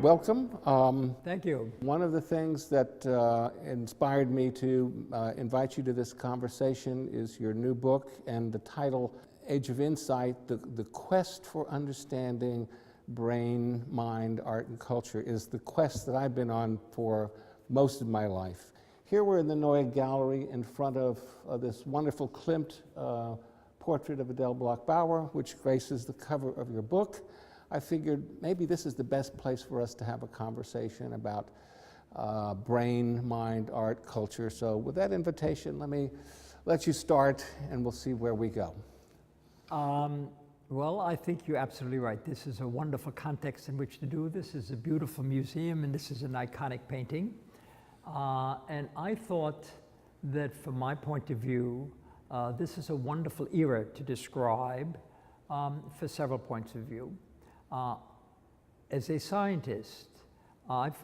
Welcome. Thank you. One of the things that inspired me to invite you to this conversation is your new book and the title, Age of Insight, the quest for understanding brain, mind, art, and culture is the quest that I've been on for most of my life. Here we're in the Neue Galerie in front of this wonderful Klimt portrait of Adele Bloch-Bauer, which graces the cover of your book. I figured maybe this is the best place for us to have a conversation about brain, mind, art, culture. So with that invitation, let me let you start and we'll see where we go. Well, I think you're absolutely right. This is a wonderful context in which to do this. This is a beautiful museum and this is an iconic painting. And I thought that from my point of view, this is a wonderful era to describe for several points of view. As a scientist, I've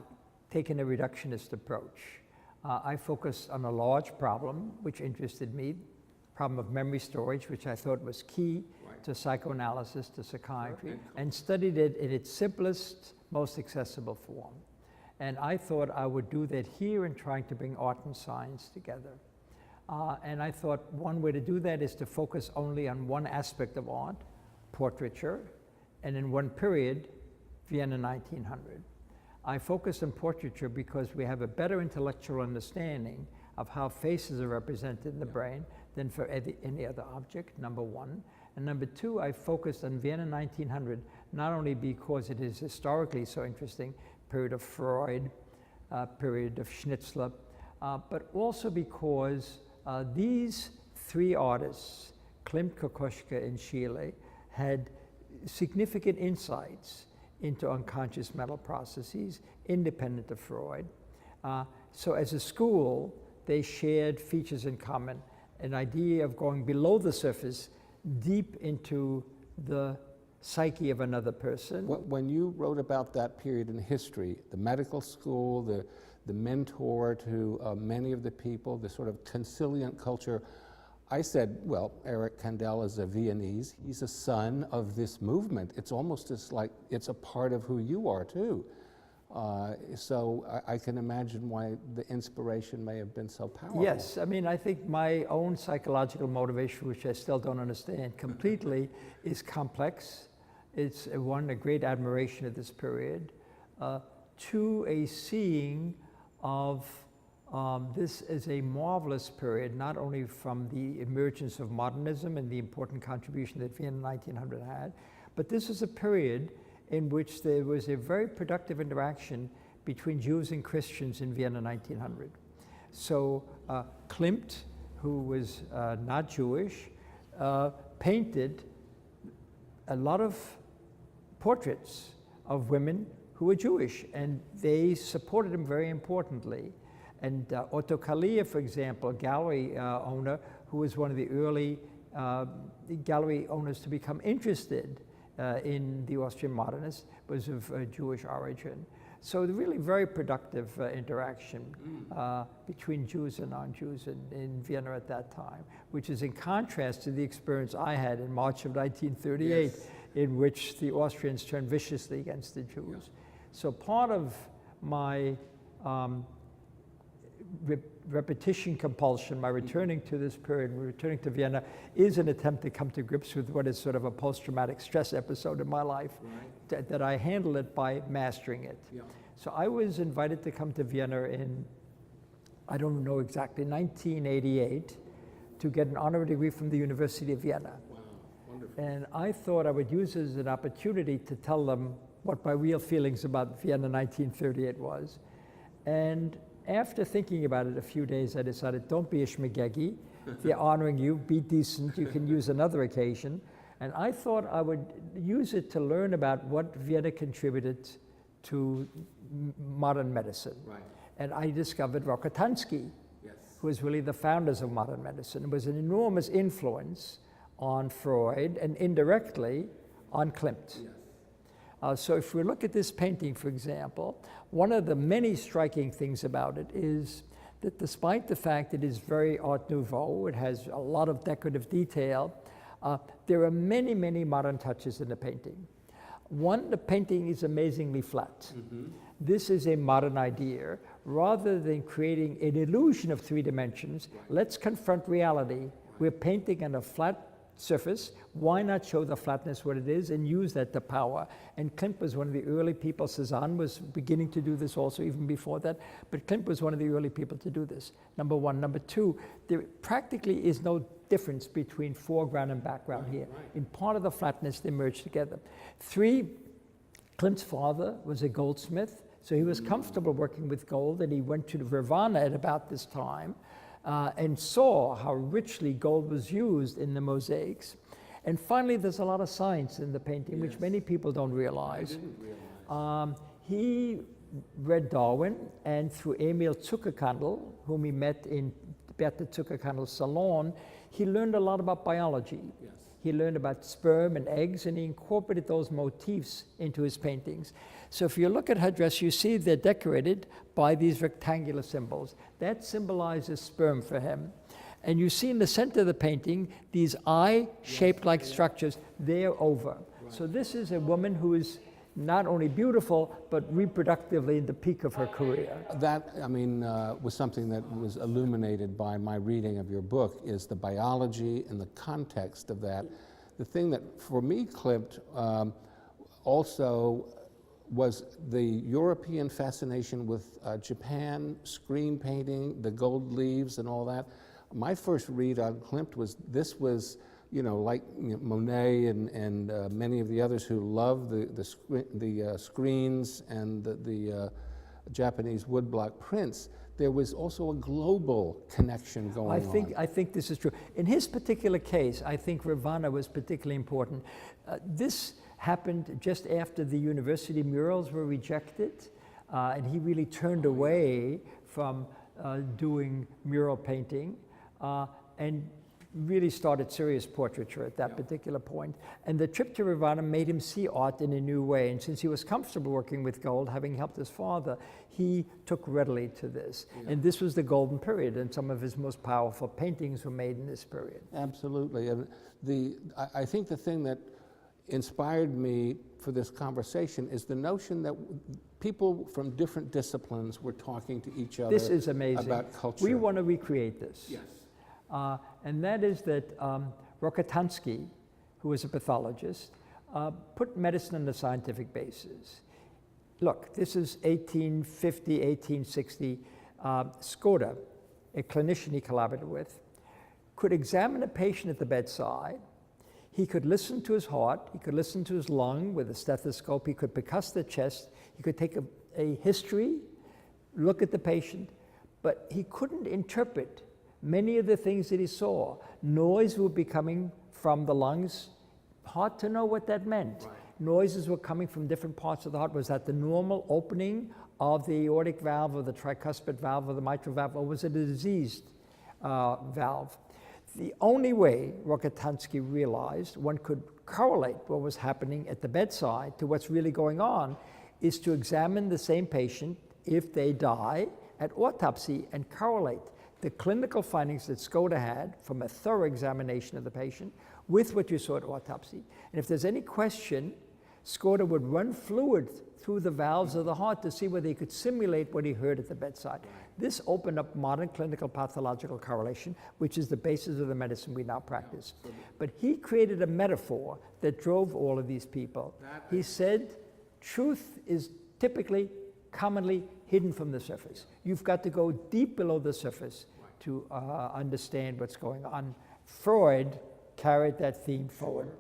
taken a reductionist approach. I focused on a large problem which interested me, problem of memory storage, which I thought was key to psychoanalysis, to psychiatry, and studied it in its simplest, most accessible form. And I thought I would do that here in trying to bring art and science together. And I thought one way to do that is to focus only on one aspect of art, portraiture, and in one period, Vienna 1900. I focused on portraiture because we have a better intellectual understanding of how faces are represented in the brain than for any other object, number one. And number two, I focused on Vienna 1900, not only because it is historically so interesting, period of Freud, period of Schnitzler, but also because these three artists, Klimt, Kokoschka, and Schiele, had significant insights into unconscious mental processes independent of Freud. So as a school, they shared features in common, an idea of going below the surface, deep into the psyche of another person. When you wrote about that period in history, the medical school, the mentor to many of the people, the sort of concilium culture, I said, well, Eric Kandel is a Viennese. He's a son of this movement. It's almost as like it's a part of who you are too. So I can imagine why the inspiration may have been so powerful. Yes, I mean, I think my own psychological motivation, which I still don't understand completely, is complex. It's one, a great admiration of this period. Two, a seeing of this is a marvelous period, not only from the emergence of modernism and the important contribution that Vienna 1900 had, but this is a period in which there was a very productive interaction between Jews and Christians in Vienna 1900. So Klimt, who was not Jewish, painted a lot of portraits of women who were Jewish, and they supported him very importantly. And Otto Kallia, for example, a gallery owner who was one of the early gallery owners to become interested in the Austrian modernists, was of Jewish origin. So really very productive interaction between Jews and non-Jews in Vienna at that time, which is in contrast to the experience I had in March of 1938, yes, in which the Austrians turned viciously against the Jews. Yeah. So part of my repetition compulsion, my returning to this period, returning to Vienna, is an attempt to come to grips with what is sort of a post-traumatic stress episode in my life, right, that I handle it by mastering it. Yeah. So I was invited to come to Vienna in, I don't know exactly, 1988, to get an honorary degree from the University of Vienna. Wow, wonderful. And I thought I would use it as an opportunity to tell them what my real feelings about Vienna 1938 was. And after thinking about it a few days, I decided, don't be a schmagegi. They're honoring you, be decent, you can use another occasion. And I thought I would use it to learn about what Vienna contributed to modern medicine. Right. And I discovered Rokitansky, yes, who was really the founders of modern medicine. It was an enormous influence on Freud and indirectly on Klimt. Yes. So if we look at this painting, for example, one of the many striking things about it is that despite the fact it is very Art Nouveau, it has a lot of decorative detail, there are many, many modern touches in the painting. One, the painting is amazingly flat. This is a modern idea. Rather than creating an illusion of 3 dimensions, let's confront reality. We're painting on a flat surface. Why not show the flatness what it is and use that to power? And Klimt was one of the early people. Cézanne was beginning to do this also even before that, but Klimt was one of the early people to do this, number one. Number two, there practically is no difference between foreground and background here. In part of the flatness, they merge together. 3, Klimt's father was a goldsmith, so he was comfortable working with gold, and he went to Vienna at about this time and saw how richly gold was used in the mosaics. And finally, there's a lot of science in the painting, which many people don't realize. He read Darwin, and through Emil Zuckerkandel, whom he met in Bertha Zuckerkandel's salon, he learned a lot about biology. He learned about sperm and eggs, and he incorporated those motifs into his paintings. So if you look at her dress, you see they're decorated by these rectangular symbols. That symbolizes sperm for him. And you see in the center of the painting, these eye-shaped like structures, they're over. So this is a woman who is not only beautiful, but reproductively in the peak of her career. That, I mean, was something that was illuminated by my reading of your book, is the biology and the context of that. The thing that, for me, Klimt also was the European fascination with Japan, screen painting, the gold leaves and all that. My first read on Klimt was, this was, you know, like Monet and many of the others who love the screens and the Japanese woodblock prints, there was also a global connection going on. I think this is true. In his particular case, I think Ravana was particularly important. This happened just after the university murals were rejected, and he really turned away from doing mural painting and really started serious portraiture at that particular point. And the trip to Ravana made him see art in a new way. And since he was comfortable working with gold, having helped his father, he took readily to this. And this was the golden period, and some of his most powerful paintings were made in this period. Absolutely. And I think the thing that inspired me for this conversation is the notion that people from different disciplines were talking to each other. This is amazing. About culture. We want to recreate this. Yes. And that is that Rokitansky, who was a pathologist, put medicine on a scientific basis. Look, this is 1850, 1860. Skoda, a clinician he collaborated with, could examine a patient at the bedside. He could listen to his heart, he could listen to his lung with a stethoscope, he could percuss the chest, he could take a history, look at the patient, but he couldn't interpret many of the things that he saw. Noise would be coming from the lungs, hard to know what that meant. Right. Noises were coming from different parts of the heart. Was that the normal opening of the aortic valve or the tricuspid valve or the mitral valve, or was it a diseased valve? The only way Rokitansky realized one could correlate what was happening at the bedside to what's really going on is to examine the same patient if they die at autopsy and correlate the clinical findings that Skoda had from a thorough examination of the patient with what you saw at autopsy. And if there's any question, Skoda would run fluid through the valves of the heart to see whether he could simulate what he heard at the bedside. This opened up modern clinical pathological correlation, which is the basis of the medicine we now practice. But he created a metaphor that drove all of these people. He said, truth is typically, commonly hidden from the surface. You've got to go deep below the surface to understand what's going on. Freud carried that theme forward.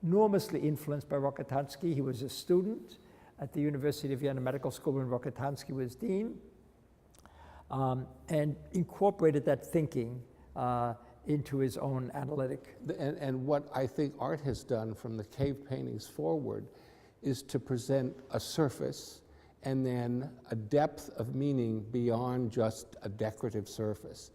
Enormously influenced by Rokitansky. He was a student at the University of Vienna Medical School when Rokitansky was dean, and incorporated that thinking into his own analytic. And what I think art has done from the cave paintings forward is to present a surface and then a depth of meaning beyond just a decorative surface.